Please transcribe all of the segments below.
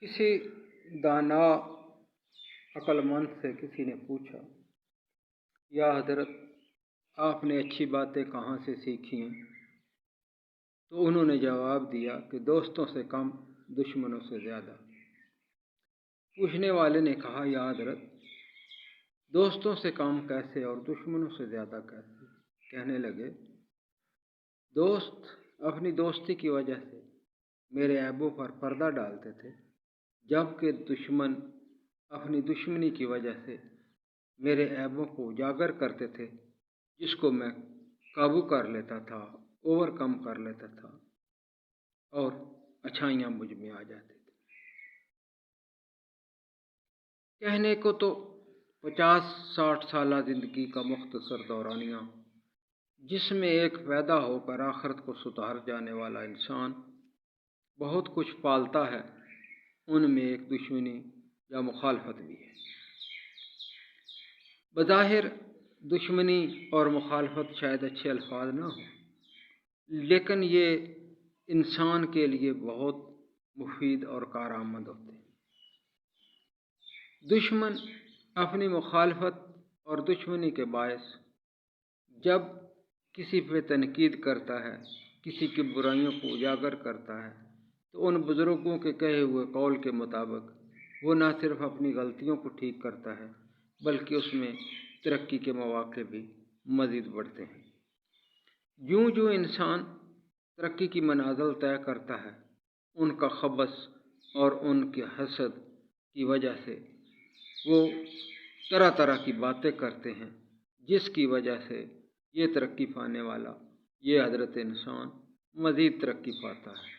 کسی دانا عقلمند سے کسی نے پوچھا، یا حضرت آپ نے اچھی باتیں کہاں سے سیکھی ہیں؟ تو انہوں نے جواب دیا کہ دوستوں سے کم، دشمنوں سے زیادہ۔ پوچھنے والے نے کہا، یا حضرت دوستوں سے کم کیسے اور دشمنوں سے زیادہ کیسے؟ کہنے لگے، دوست اپنی دوستی کی وجہ سے میرے عیبوں پر پردہ ڈالتے تھے، جبکہ دشمن اپنی دشمنی کی وجہ سے میرے عیبوں کو اجاگر کرتے تھے، جس کو میں قابو کر لیتا تھا، اوور کم کر لیتا تھا، اور اچھائیاں مجھ میں آ جاتی تھی۔ کہنے کو تو 50-60 سالہ زندگی کا مختصر دورانیہ، جس میں ایک پیدا ہو کر آخرت کو سدھار جانے والا انسان بہت کچھ پالتا ہے، ان میں ایک دشمنی یا مخالفت بھی ہے۔ بظاہر دشمنی اور مخالفت شاید اچھے الفاظ نہ ہوں، لیکن یہ انسان کے لیے بہت مفید اور کارآمد ہوتے ہیں۔ دشمن اپنی مخالفت اور دشمنی کے باعث جب کسی پہ تنقید کرتا ہے، کسی کی برائیوں کو اجاگر کرتا ہے، تو ان بزرگوں کے کہے ہوئے قول کے مطابق وہ نہ صرف اپنی غلطیوں کو ٹھیک کرتا ہے، بلکہ اس میں ترقی کے مواقع بھی مزید بڑھتے ہیں۔ جوں جوں انسان ترقی کی منازل طے کرتا ہے، ان کا خبث اور ان کے حسد کی وجہ سے وہ طرح طرح کی باتیں کرتے ہیں، جس کی وجہ سے یہ ترقی پانے والا، یہ حضرت انسان مزید ترقی پاتا ہے۔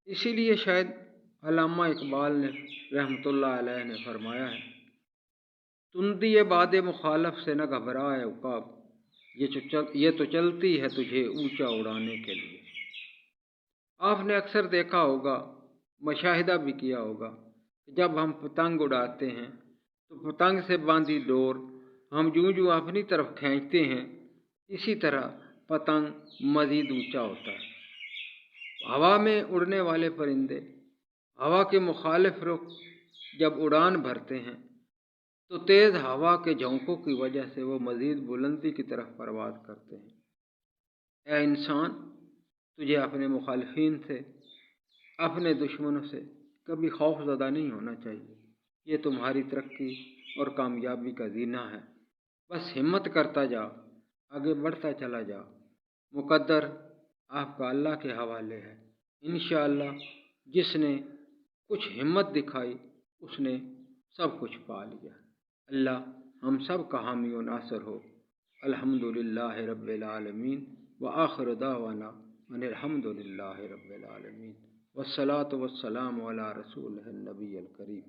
اسی لیے شاید علامہ اقبال نے رحمۃ اللہ علیہ نے فرمایا ہے، تندی باد مخالف سے نہ گھبرائے عقاب، یہ تو چلتی ہے تجھے اونچا اڑانے کے لیے۔ آپ نے اکثر دیکھا ہوگا، مشاہدہ بھی کیا ہوگا، جب ہم پتنگ اڑاتے ہیں تو پتنگ سے باندھی ڈور ہم جوں اپنی طرف کھینچتے ہیں، اسی طرح پتنگ مزید اونچا ہوتا ہے۔ ہوا میں اڑنے والے پرندے ہوا کے مخالف رخ جب اڑان بھرتے ہیں تو تیز ہوا کے جھونکوں کی وجہ سے وہ مزید بلندی کی طرف پرواز کرتے ہیں۔ اے انسان، تجھے اپنے مخالفین سے، اپنے دشمنوں سے کبھی خوف زدہ نہیں ہونا چاہیے۔ یہ تمہاری ترقی اور کامیابی کا زینہ ہے۔ بس ہمت کرتا جا، آگے بڑھتا چلا جا۔ مقدر آپ کا اللہ کے حوالے ہے۔ انشاءاللہ جس نے کچھ ہمت دکھائی، اس نے سب کچھ پا لیا۔ اللہ ہم سب کا حامی و ناصر ہو۔ الحمدللہ رب العالمین وآخر دعوانا ان الحمدللہ رب العالمین، والصلاة والسلام علی رسولہ النبی الکریم۔